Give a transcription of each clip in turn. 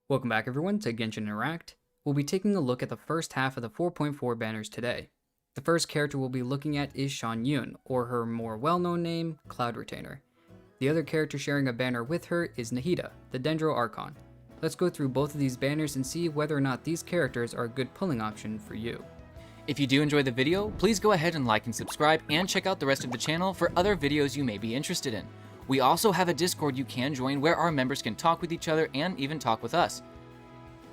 Welcome back everyone to Genshin Interact. We'll be taking a look at the first half of the 4.4 banners today. The first character we'll be looking at is Xianyun, or her more well-known name, Cloud Retainer. The other character sharing a banner with her is Nahida, the Dendro Archon. Let's go through both of these banners and see whether or not these characters are a good pulling option for you. If you do enjoy the video, please go ahead and like and subscribe and check out the rest of the channel for other videos you may be interested in. We also have a Discord you can join where our members can talk with each other and even talk with us.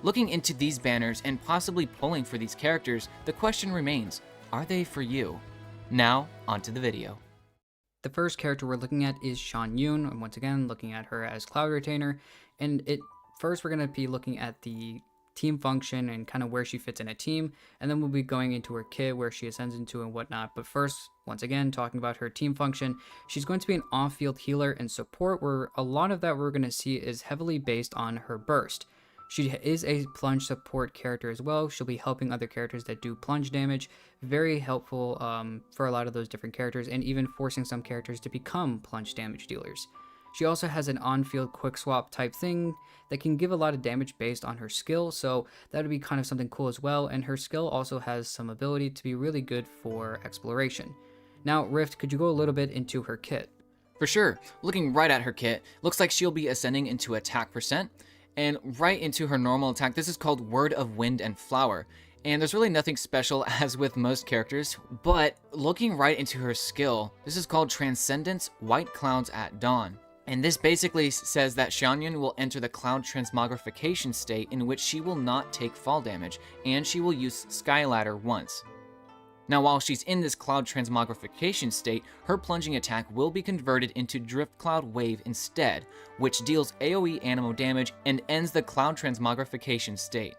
Looking into these banners and possibly pulling for these characters, the question remains, are they for you? Now, onto the video. The first character we're looking at is Xianyun, and once again looking at her as Cloud Retainer, and first we're going to be looking at the team function and kind of where she fits in a team, and then we'll be going into her kit where she ascends into and whatnot. But first, once again, talking about her team function, she's going to be an off-field healer and support, where a lot of that we're going to see is heavily based on her burst. She is a plunge support character as well. She'll be helping other characters that do plunge damage. Very helpful for a lot of those different characters, and even forcing some characters to become plunge damage dealers. She also has an on-field quick swap type thing that can give a lot of damage based on her skill, so that would be kind of something cool as well, and her skill also has some ability to be really good for exploration. Now, Rift, could you go a little bit into her kit? For sure, looking right at her kit, looks like she'll be ascending into attack percent, and right into her normal attack. This is called Word of Wind and Flower. And there's really nothing special as with most characters, but looking right into her skill, this is called Transcendence White Clouds at Dawn. And this basically says that Xianyun will enter the cloud transmogrification state in which she will not take fall damage, and she will use Sky Ladder once. Now while she's in this cloud transmogrification state, her plunging attack will be converted into Drift Cloud Wave instead, which deals AoE animo damage and ends the cloud transmogrification state.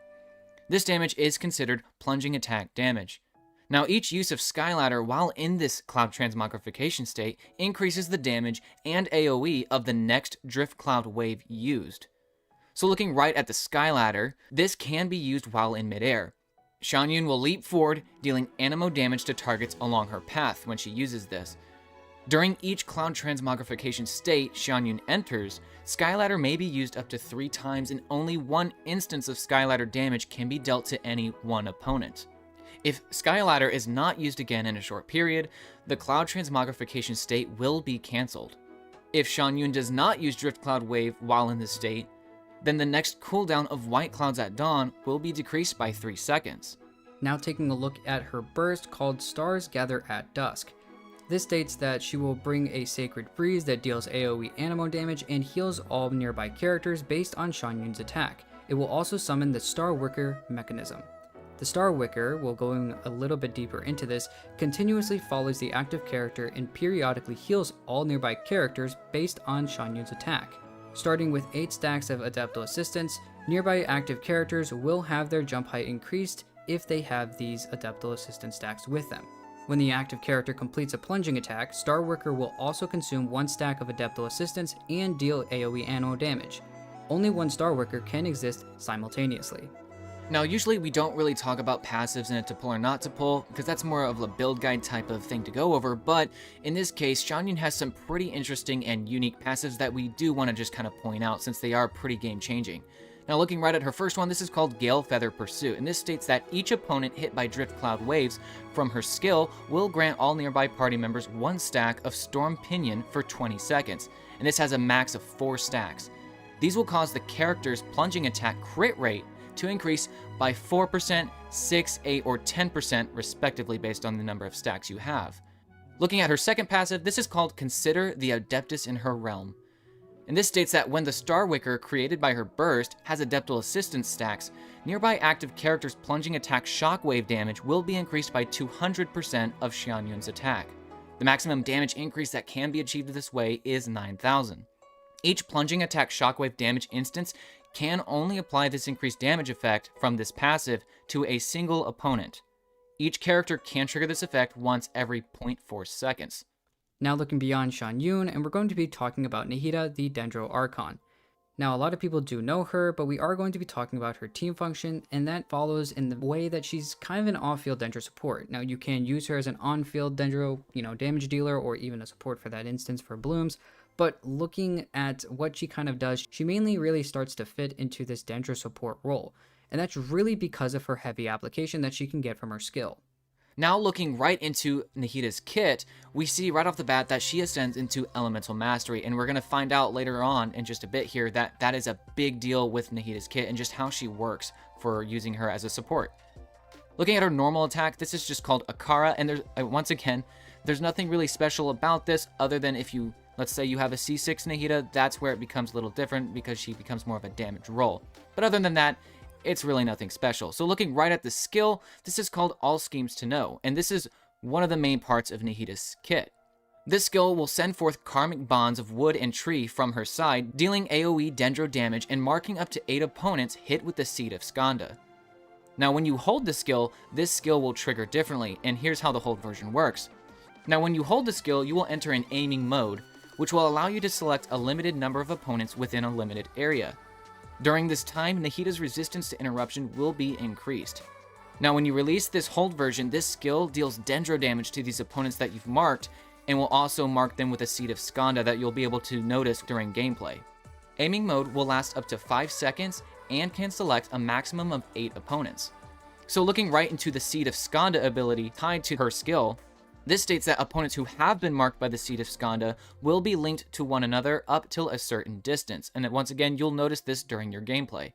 This damage is considered plunging attack damage. Now each use of Sky Ladder while in this cloud transmogrification state increases the damage and AoE of the next Drift Cloud Wave used. So looking right at the Sky Ladder, this can be used while in midair. Xianyun will leap forward, dealing animo damage to targets along her path when she uses this. During each cloud transmogrification state Xianyun enters, Sky Ladder may be used up to 3 times, and only one instance of Sky Ladder damage can be dealt to any one opponent. If Sky Ladder is not used again in a short period, the cloud transmogrification state will be cancelled. If Xianyun does not use Drift Cloud Wave while in this state, then the next cooldown of White Clouds at Dawn will be decreased by 3 seconds. Now taking a look at her burst called Stars Gather at Dusk. This states that she will bring a Sacred Breeze that deals AoE animo damage and heals all nearby characters based on Xianyun's attack. It will also summon the Star Wicker mechanism. The Star Wicker, will going a little bit deeper into this, continuously follows the active character and periodically heals all nearby characters based on Xianyun's attack. Starting with 8 stacks of Adeptal Assistance, nearby active characters will have their jump height increased if they have these Adeptal Assistance stacks with them. When the active character completes a plunging attack, Star Worker will also consume 1 stack of Adeptal Assistance and deal AoE animo damage. Only one Star Worker can exist simultaneously. Now usually we don't really talk about passives and to pull or not to pull, because that's more of a build guide type of thing to go over, but in this case Xianyun has some pretty interesting and unique passives that we do want to just kind of point out since they are pretty game changing. Now looking right at her first one, this is called Gale Feather Pursuit, and this states that each opponent hit by Drift Cloud Waves from her skill will grant all nearby party members 1 stack of Storm Pinion for 20 seconds, and this has a max of 4 stacks. These will cause the character's plunging attack crit rate to increase by 4%, 6%, 8%, or 10% respectively based on the number of stacks you have. Looking at her second passive, this is called Consider the Adeptus in Her Realm. And this states that when the Star Wicker created by her burst has Adeptal Assistance stacks, nearby active characters' plunging attack shockwave damage will be increased by 200% of Xianyun's attack. The maximum damage increase that can be achieved this way is 9,000. Each plunging attack shockwave damage instance can only apply this increased damage effect from this passive to a single opponent. Each character can trigger this effect once every 0.4 seconds. Now looking beyond Xianyun, and we're going to be talking about Nahida, the Dendro Archon. Now a lot of people do know her, but we are going to be talking about her team function, and that follows in the way that she's kind of an off-field Dendro support. Now you can use her as an on-field Dendro, damage dealer, or even a support for that instance for blooms, But looking at what she kind of does, she mainly really starts to fit into this Dendro support role, and that's really because of her heavy application that she can get from her skill. Now looking right into Nahida's kit, we see right off the bat that she ascends into Elemental Mastery, and we're going to find out later on in just a bit here that that is a big deal with Nahida's kit and just how she works for using her as a support. Looking at her normal attack, this is just called Akara, and once again, there's nothing really special about this other than if you, let's say you have a C6 Nahida, that's where it becomes a little different because she becomes more of a damage roll. But other than that, it's really nothing special. So looking right at the skill, this is called All Schemes to Know, and this is one of the main parts of Nahida's kit. This skill will send forth karmic bonds of wood and tree from her side, dealing AoE Dendro damage and marking up to 8 opponents hit with the Seed of Skanda. Now when you hold the skill, this skill will trigger differently, and here's how the hold version works. Now when you hold the skill, you will enter an aiming mode, which will allow you to select a limited number of opponents within a limited area. During this time, Nahida's resistance to interruption will be increased. Now when you release this hold version, this skill deals Dendro damage to these opponents that you've marked, and will also mark them with a Seed of Skanda that you'll be able to notice during gameplay. Aiming mode will last up to 5 seconds and can select a maximum of 8 opponents. So looking right into the Seed of Skanda ability tied to her skill, this states that opponents who have been marked by the Seed of Skanda will be linked to one another up till a certain distance, and once again, you'll notice this during your gameplay.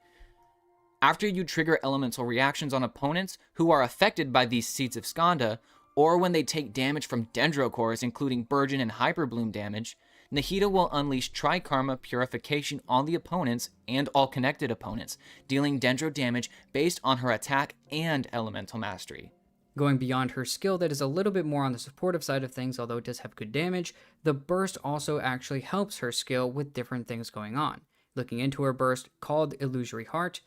After you trigger elemental reactions on opponents who are affected by these Seeds of Skanda, or when they take damage from Dendro cores, including Burgeon and Hyperbloom damage, Nahida will unleash Trikarma Purification on the opponents and all connected opponents, dealing Dendro damage based on her attack and elemental mastery. Going beyond her skill that is a little bit more on the supportive side of things, although it does have good damage, the burst also actually helps her skill with different things going on. Looking into her burst, called Illusory Heart,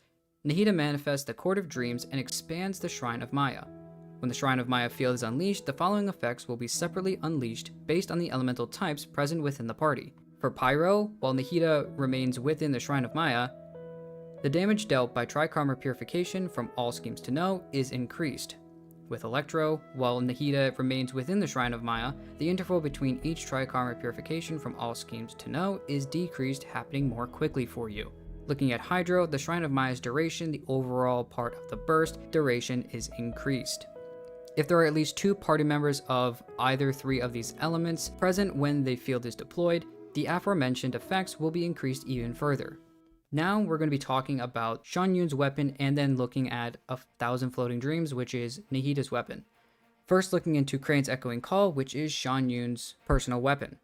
Nahida manifests the Court of Dreams and expands the Shrine of Maya. When the Shrine of Maya field is unleashed, the following effects will be separately unleashed based on the elemental types present within the party. For Pyro, while Nahida remains within the Shrine of Maya, the damage dealt by Trikarma Purification from All Schemes to Know is increased. With Electro, while Nahida remains within the Shrine of Maya, the interval between each Trikarma Purification from All Schemes to Know is decreased, happening more quickly for you. Looking at Hydro, the Shrine of Maya's duration, the overall part of the burst duration is increased. If there are at least 2 party members of either 3 of these elements present when the field is deployed, the aforementioned effects will be increased even further. Now we're going to be talking about Xianyun's weapon and then looking at 1,000 Floating Dreams, which is Nahida's weapon. First looking into Crane's Echoing Call, which is Xianyun's personal weapon.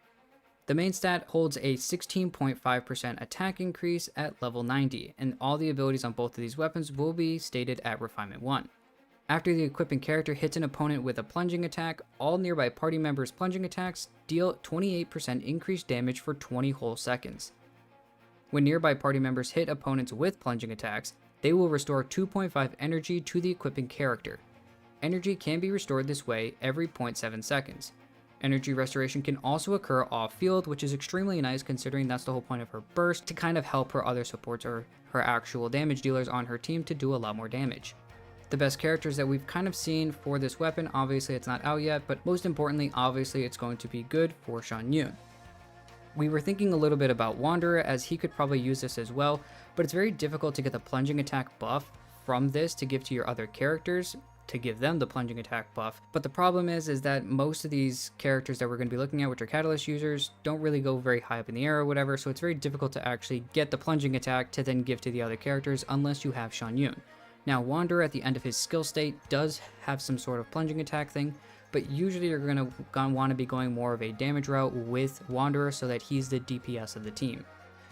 The main stat holds a 16.5% attack increase at level 90, and all the abilities on both of these weapons will be stated at Refinement 1. After the equipping character hits an opponent with a plunging attack, all nearby party members' plunging attacks deal 28% increased damage for 20 whole seconds. When nearby party members hit opponents with plunging attacks, they will restore 2.5 energy to the equipping character. Energy can be restored this way every 0.7 seconds. Energy restoration can also occur off-field, which is extremely nice considering that's the whole point of her burst, to kind of help her other supports or her actual damage dealers on her team to do a lot more damage. The best characters that we've kind of seen for this weapon, obviously it's not out yet, but most importantly, obviously it's going to be good for Xianyun. We were thinking a little bit about Wanderer, as he could probably use this as well, but it's very difficult to get the plunging attack buff from this to give to your other characters, to give them the plunging attack buff. But the problem is that most of these characters that we're going to be looking at, which are Catalyst users, don't really go very high up in the air or whatever, so it's very difficult to actually get the plunging attack to then give to the other characters unless you have Xianyun. Now, Wanderer at the end of his skill state does have some sort of plunging attack thing, but usually you're going to want to be going more of a damage route with Wanderer so that he's the DPS of the team.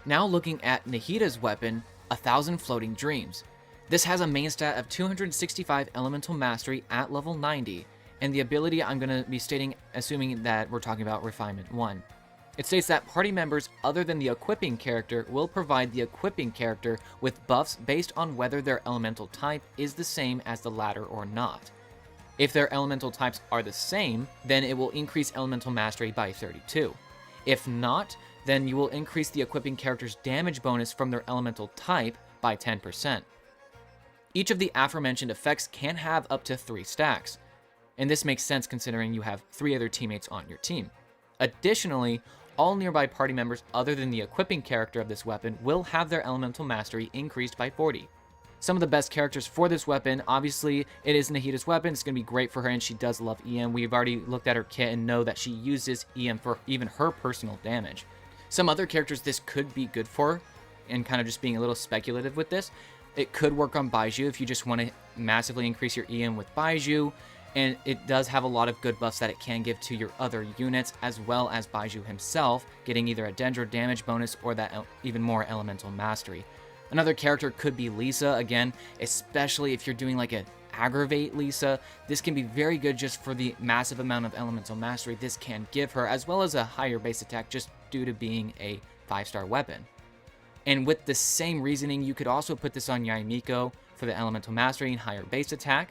Now looking at Nahida's weapon, 1,000 Floating Dreams. This has a main stat of 265 Elemental Mastery at level 90, and the ability I'm going to be stating assuming that we're talking about Refinement 1. It states that party members other than the equipping character will provide the equipping character with buffs based on whether their elemental type is the same as the latter or not. If their elemental types are the same, then it will increase Elemental Mastery by 32. If not, then you will increase the equipping character's damage bonus from their elemental type by 10%. Each of the aforementioned effects can have up to 3 stacks, and this makes sense considering you have 3 other teammates on your team. Additionally, all nearby party members other than the equipping character of this weapon will have their elemental mastery increased by 40. Some of the best characters for this weapon, obviously, it is Nahida's weapon. It's going to be great for her, and she does love EM. We've already looked at her kit and know that she uses EM for even her personal damage. Some other characters this could be good for, and kind of just being a little speculative with this, it could work on Baiju if you just want to massively increase your EM with Baiju, and it does have a lot of good buffs that it can give to your other units, as well as Baiju himself, getting either a Dendro damage bonus or that even more elemental mastery. Another character could be Lisa, again, especially if you're doing like an aggravate Lisa. This can be very good just for the massive amount of elemental mastery this can give her, as well as a higher base attack just due to being a 5-star weapon. And with the same reasoning, you could also put this on Yaimiko for the elemental mastery and higher base attack,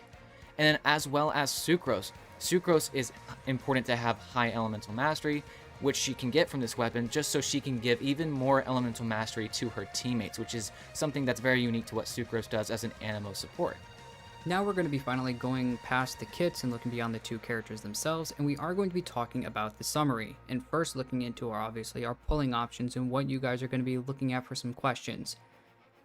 and then as well as Sucrose. Sucrose is important to have high elemental mastery, which she can get from this weapon, just so she can give even more elemental mastery to her teammates, which is something that's very unique to what Sucrose does as an Anemo support. Now we're going to be finally going past the kits and looking beyond the two characters themselves, and we are going to be talking about the summary, and first looking into our pulling options and what you guys are going to be looking at for some questions.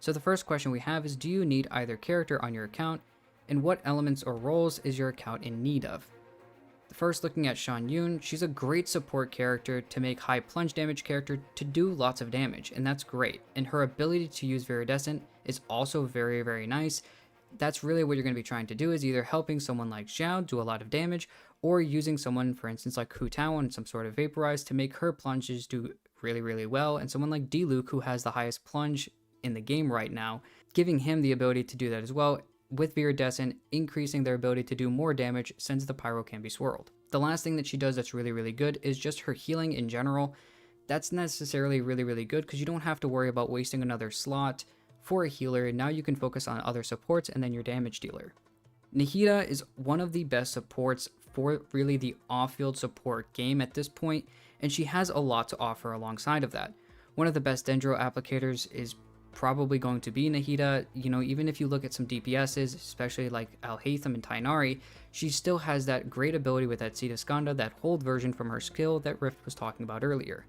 So the first question we have is, do you need either character on your account, and what elements or roles is your account in need of? First, looking at Xianyun, she's a great support character to make high plunge damage character to do lots of damage, and that's great. And her ability to use Viridescent is also very, very nice. That's really what you're going to be trying to do, is either helping someone like Xiao do a lot of damage, or using someone, for instance, like Hu Tao and some sort of Vaporize to make her plunges do really, really well, and someone like Diluc, who has the highest plunge in the game right now, giving him the ability to do that as well, with Viridescent increasing their ability to do more damage since the Pyro can be swirled. The last thing that she does that's really, really good is just her healing in general. That's necessarily really, really good because you don't have to worry about wasting another slot for a healer. Now you can focus on other supports and then your damage dealer. Nahida is one of the best supports for really the off-field support game at this point, and she has a lot to offer alongside of that. One of the best Dendro applicators is probably going to be Nahida. You know, even if you look at some DPSs, especially like Al-Haytham and Tainari, she still has that great ability with that Sita Skanda, that hold version from her skill that Rift was talking about earlier.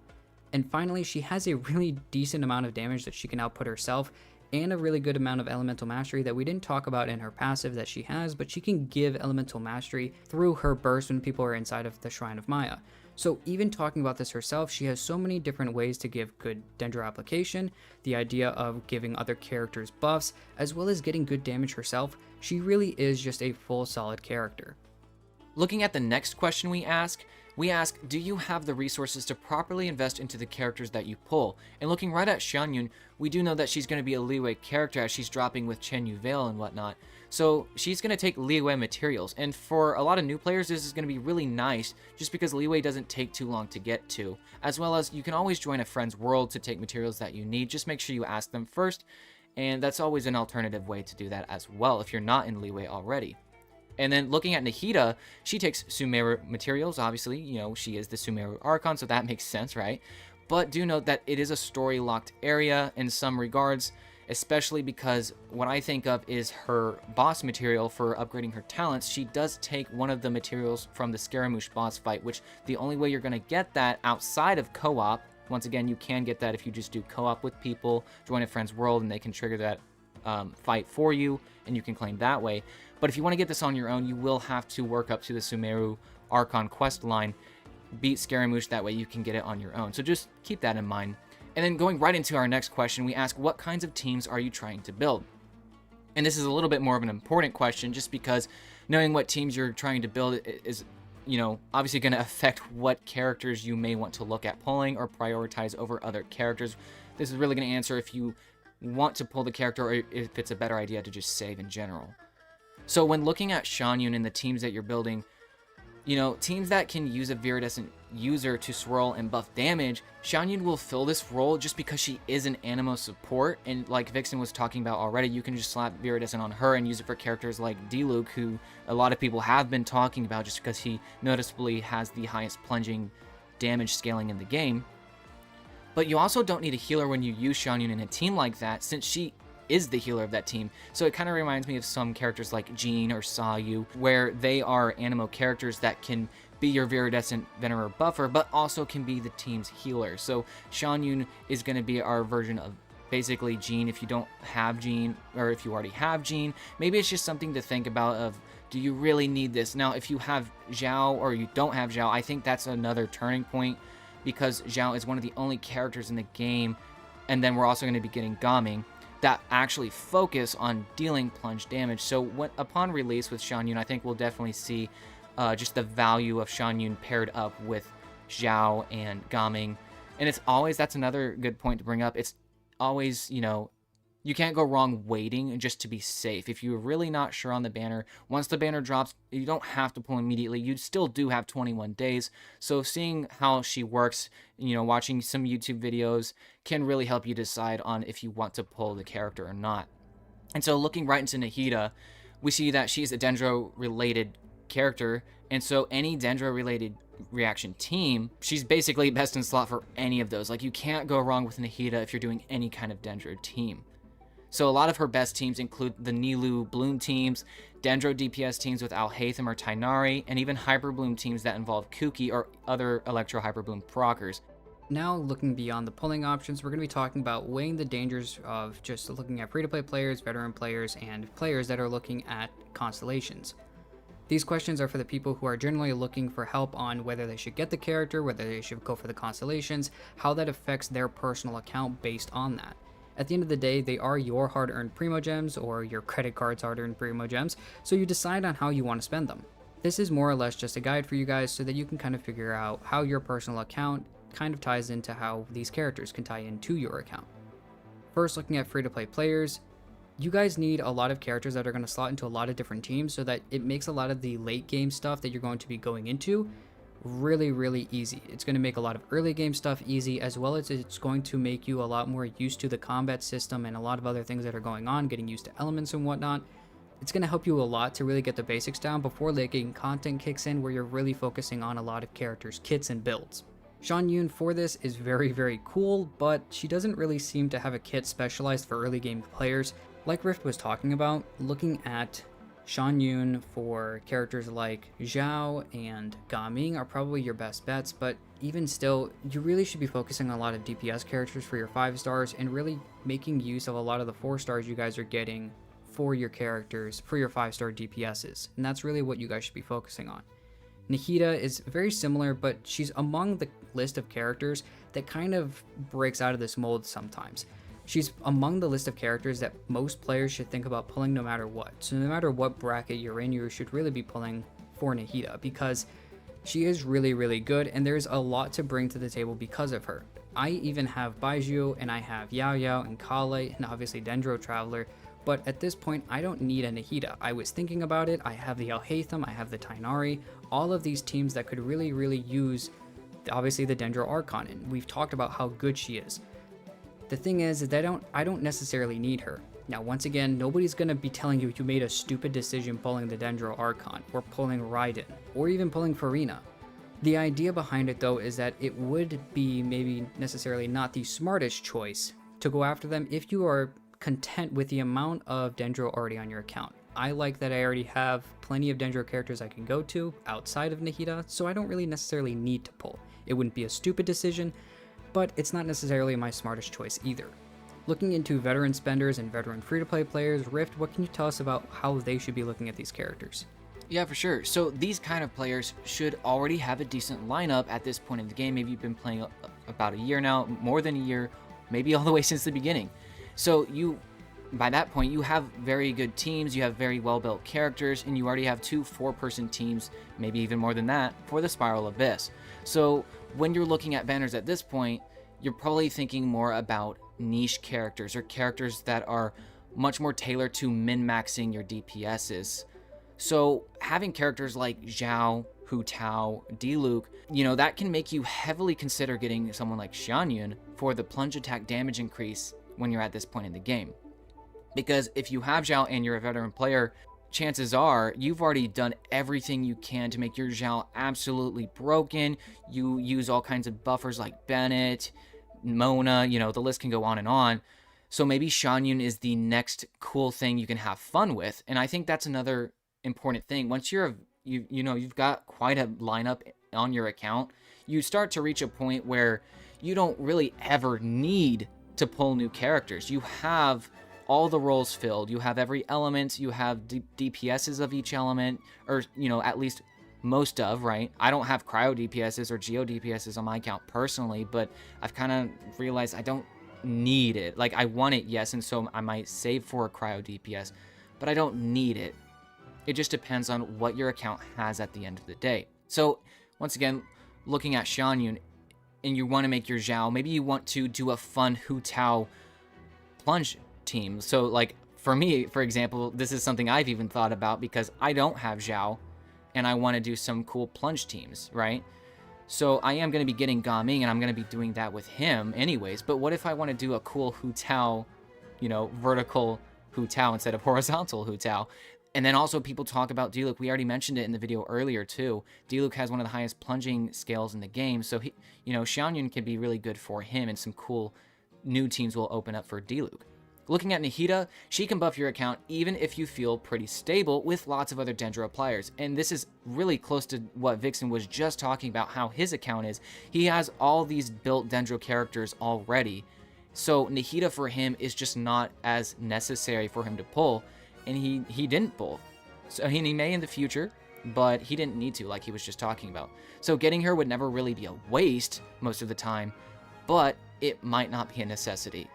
And finally, she has a really decent amount of damage that she can output herself, and a really good amount of elemental mastery that we didn't talk about in her passive that she has, but she can give elemental mastery through her burst when people are inside of the Shrine of Maya. So even talking about this herself, she has so many different ways to give good Dendro application, the idea of giving other characters buffs, as well as getting good damage herself. She really is just a full solid character. Looking at the next question we ask, do you have the resources to properly invest into the characters that you pull? And looking right at Xianyun, we do know that she's going to be a leeway character as she's dropping with Chen Yu Veil and whatnot. So she's going to take leeway materials, and for a lot of new players this is going to be really nice just because leeway doesn't take too long to get to, as well as you can always join a friend's world to take materials that you need. Just make sure you ask them first, and that's always an alternative way to do that as well if you're not in leeway already. And then looking at Nahida, she takes Sumeru materials. Obviously, you know, she is the Sumeru Archon, so that makes sense, right? But do note that it is a story-locked area in some regards, especially because what I think of is her boss material for upgrading her talents. She does take one of the materials from the Scaramouche boss fight, which the only way you're going to get that outside of co-op, once again, you can get that if you just do co-op with people, join a friend's world, and they can trigger that fight for you, and you can claim that way. But if you want to get this on your own, you will have to work up to the Sumeru Archon quest line, beat Scaramouche, that way you can get it on your own. So just keep that in mind. And then going right into our next question, we ask, what kinds of teams are you trying to build? And this is a little bit more of an important question just because knowing what teams you're trying to build is, you know, obviously going to affect what characters you may want to look at pulling or prioritize over other characters. This is really going to answer if you want to pull the character or if it's a better idea to just save in general. So when looking at Xianyun and the teams that you're building, you know, teams that can use a Viridescent user to swirl and buff damage, Xianyun will fill this role just because she is an Anemo support, and like Vixen was talking about already, you can just slap Viridescent on her and use it for characters like Diluc, who a lot of people have been talking about just because he noticeably has the highest plunging damage scaling in the game. But you also don't need a healer when you use Xianyun in a team like that, since she is the healer of that team. So it kind of reminds me of some characters like Jean or Sayu, where they are Anemo characters that can be your Viridescent Venerer buffer, but also can be the team's healer. So Xianyun is going to be our version of basically Jean if you don't have Jean, or if you already have Jean. Maybe it's just something to think about of, do you really need this? Now, if you have Xiao or you don't have Xiao, I think that's another turning point, because Xiao is one of the only characters in the game, and then we're also going to be getting Gaming, that actually focus on dealing plunge damage. So upon release with Xianyun, I think we'll definitely see just the value of Xianyun paired up with Xiao and Gaming. And it's always, that's another good point to bring up, it's always, you can't go wrong waiting just to be safe. If you're really not sure on the banner, once the banner drops, you don't have to pull immediately. You still do have 21 days. So seeing how she works, watching some YouTube videos can really help you decide on if you want to pull the character or not. And so looking right into Nahida, we see that she's a Dendro-related character, and so any Dendro-related reaction team, she's basically best in slot for any of those. Like, you can't go wrong with Nahida if you're doing any kind of Dendro team. So a lot of her best teams include the Nilou Bloom teams, Dendro DPS teams with Alhaitham or Tighnari, and even Hyper Bloom teams that involve Kuki or other Electro Hyper Bloom proccers. Now, looking beyond the pulling options, we're going to be talking about weighing the dangers of just looking at free-to-play players, veteran players, and players that are looking at constellations. These questions are for the people who are generally looking for help on whether they should get the character, whether they should go for the constellations, how that affects their personal account based on that. At the end of the day, they are your hard-earned Primogems or your credit card's hard-earned Primogems, so you decide on how you want to spend them. This is more or less just a guide for you guys so that you can kind of figure out how your personal account kind of ties into how these characters can tie into your account. First, looking at free-to-play players, you guys need a lot of characters that are going to slot into a lot of different teams so that it makes a lot of the late game stuff that you're going to be going into really easy. It's going to make a lot of early game stuff easy, as well as it's going to make you a lot more used to the combat system and a lot of other things that are going on, getting used to elements and whatnot. It's going to help you a lot to really get the basics down before late game content kicks in, where you're really focusing on a lot of characters, kits, and builds. Xianyun for this is very cool, but she doesn't really seem to have a kit specialized for early game players. Like Rift was talking about, looking at Xianyun for characters like Xiao and Gaming are probably your best bets, but even still, you really should be focusing on a lot of DPS characters for your 5 stars and really making use of a lot of the 4 stars you guys are getting for your characters, for your 5-star DPSs, and that's really what you guys should be focusing on. Nahida is very similar, but she's among the list of characters that kind of breaks out of this mold sometimes. She's among the list of characters that most players should think about pulling no matter what. So no matter what bracket you're in, you should really be pulling for Nahida, because she is really good, and there's a lot to bring to the table because of her. I even have Baizhu, and I have Yao Yao and Kale, and obviously Dendro Traveler, but at this point, I don't need a Nahida. I was thinking about it. I have the Alhaitham, I have the Tighnari, all of these teams that could really use, obviously, the Dendro Archon, and we've talked about how good she is. The thing is that I don't necessarily need her. Now, once again, nobody's going to be telling you you made a stupid decision pulling the Dendro Archon, or pulling Raiden, or even pulling Farina. The idea behind it, though, is that it would be maybe necessarily not the smartest choice to go after them if you are content with the amount of Dendro already on your account. I like that I already have plenty of Dendro characters I can go to outside of Nahida, so I don't really necessarily need to pull. It wouldn't be a stupid decision, but it's not necessarily my smartest choice either. Looking into veteran spenders and veteran free-to-play players, Rift, what can you tell us about how they should be looking at these characters? Yeah, for sure. So these kind of players should already have a decent lineup at this point in the game. Maybe you've been playing about a year now, more than a year, maybe all the way since the beginning. So by that point, you have very good teams, you have very well-built characters, and you already have 2 4-person teams, maybe even more than that, for the Spiral Abyss. So when you're looking at banners at this point, you're probably thinking more about niche characters, or characters that are much more tailored to min-maxing your DPSs. So having characters like Zhao, Hu Tao, Diluc, that can make you heavily consider getting someone like Xianyun for the plunge attack damage increase when you're at this point in the game. Because if you have Zhao and you're a veteran player, chances are you've already done everything you can to make your Zhao absolutely broken. You use all kinds of buffers like Bennett, Mona, the list can go on and on. So maybe Xianyun is the next cool thing you can have fun with. And I think that's another important thing. Once you're you've got quite a lineup on your account, you start to reach a point where you don't really ever need to pull new characters. You have all the roles filled. You have every element. You have DPSs of each element, or at least most of, right? I don't have cryo DPSs or geo DPSs on my account personally, but I've kind of realized I don't need it. Like, I want it, yes, and so I might save for a cryo DPS, but I don't need it. It just depends on what your account has at the end of the day. So once again, looking at Xianyun, and you want to make your Zhao, maybe you want to do a fun Hu Tao plunge team. So like for me, for example, this is something I've even thought about because I don't have Zhao and I want to do some cool plunge teams, right? So I am going to be getting Gaming and I'm going to be doing that with him anyways. But what if I want to do a cool Hu Tao, vertical Hu Tao instead of horizontal Hu Tao? And then also people talk about Diluc. We already mentioned it in the video earlier too. Diluc has one of the highest plunging scales in the game. So he, Xianyun can be really good for him, and some cool new teams will open up for Diluc. Looking at Nahida, she can buff your account even if you feel pretty stable with lots of other Dendro appliers. And this is really close to what Vixen was just talking about, how his account is. He has all these built Dendro characters already. So Nahida for him is just not as necessary for him to pull. And he didn't pull. So he may in the future, but he didn't need to, like he was just talking about. So getting her would never really be a waste most of the time, but it might not be a necessity.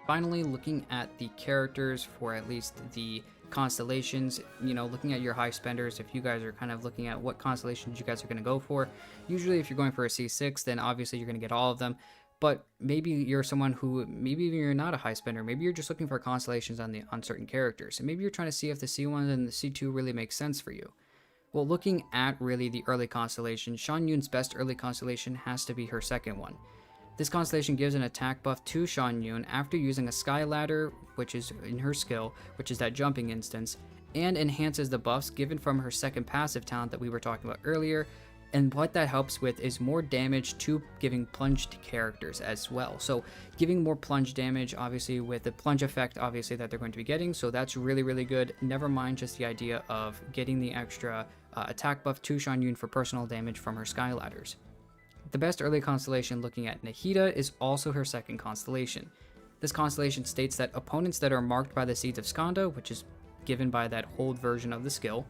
Finally, looking at the characters for at least the constellations, looking at your high spenders, if you guys are kind of looking at what constellations you guys are going to go for, usually if you're going for a C6, then obviously you're going to get all of them. But maybe you're someone who, maybe even you're not a high spender. Maybe you're just looking for constellations on certain characters. And maybe you're trying to see if the C1 and the C2 really make sense for you. Well, looking at really the early constellation, Xianyun's best early constellation has to be her second one. This constellation gives an attack buff to Xianyun after using a sky ladder, which is in her skill, which is that jumping instance, and enhances the buffs given from her second passive talent that we were talking about earlier. And what that helps with is more damage to giving plunged characters as well. So giving more plunge damage, obviously with the plunge effect, obviously that they're going to be getting. So that's really, really good. Never mind just the idea of getting the extra attack buff to Xianyun for personal damage from her sky ladders. The best early constellation looking at Nahida is also her second constellation. This constellation states that opponents that are marked by the Seeds of Skanda, which is given by that hold version of the skill,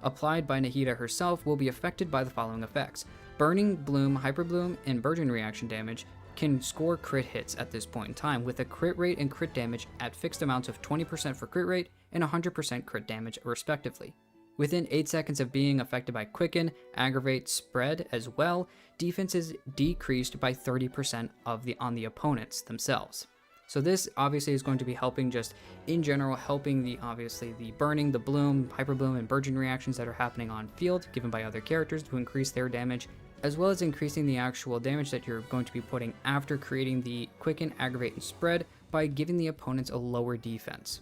applied by Nahida herself, will be affected by the following effects. Burning, Bloom, Hyper Bloom, and Burgeon reaction damage can score crit hits at this point in time, with a crit rate and crit damage at fixed amounts of 20% for crit rate and 100% crit damage respectively. Within 8 seconds of being affected by Quicken, Aggravate, Spread as well, defense is decreased by 30% on the opponents themselves. So this obviously is going to be helping just in general, helping the burning, the bloom, hyper bloom, and burgeon reactions that are happening on field given by other characters to increase their damage, as well as increasing the actual damage that you're going to be putting after creating the quicken, aggravate, and spread by giving the opponents a lower defense.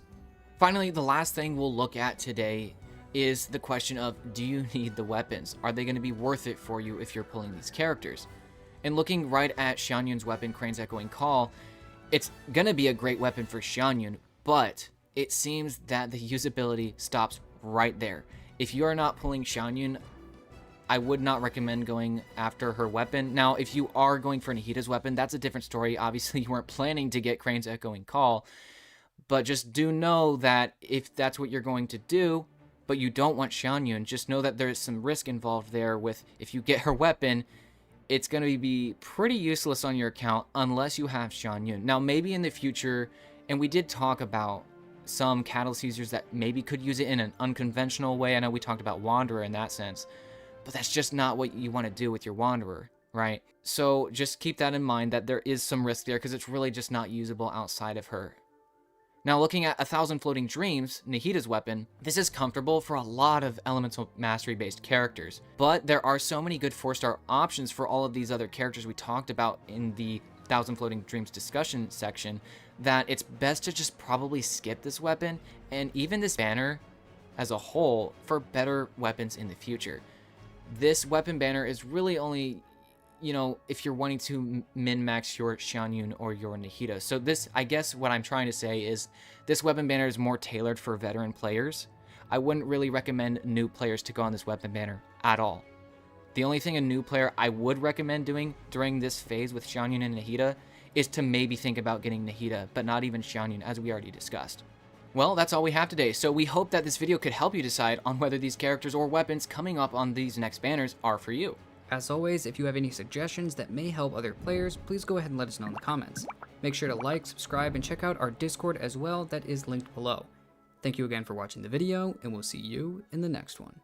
Finally, the last thing we'll look at today is the question of, do you need the weapons? Are they going to be worth it for you if you're pulling these characters? And looking right at Xianyun's weapon, Crane's Echoing Call, it's going to be a great weapon for Xianyun, but it seems that the usability stops right there. If you are not pulling Xianyun, I would not recommend going after her weapon. Now, if you are going for Nahida's weapon, that's a different story. Obviously, you weren't planning to get Crane's Echoing Call, but just do know that if that's what you're going to do, but you don't want Xianyun, just know that there's some risk involved there with, if you get her weapon, it's going to be pretty useless on your account unless you have Xianyun. Now, maybe in the future, and we did talk about some Catalyst users that maybe could use it in an unconventional way. I know we talked about Wanderer in that sense, but that's just not what you want to do with your Wanderer, right? So just keep that in mind, that there is some risk there because it's really just not usable outside of her. Now, looking at 1,000 Floating Dreams, Nahida's weapon, this is comfortable for a lot of Elemental Mastery-based characters, but there are so many good 4-star options for all of these other characters we talked about in the 1,000 Floating Dreams discussion section that it's best to just probably skip this weapon and even this banner as a whole for better weapons in the future. This weapon banner is really only, if you're wanting to min-max your Xianyun or your Nahida. So this, I guess what I'm trying to say is this weapon banner is more tailored for veteran players. I wouldn't really recommend new players to go on this weapon banner at all. The only thing a new player I would recommend doing during this phase with Xianyun and Nahida is to maybe think about getting Nahida, but not even Xianyun, as we already discussed. Well, that's all we have today, so we hope that this video could help you decide on whether these characters or weapons coming up on these next banners are for you. As always, if you have any suggestions that may help other players, please go ahead and let us know in the comments. Make sure to like, subscribe, and check out our Discord as well, that is linked below. Thank you again for watching the video, and we'll see you in the next one.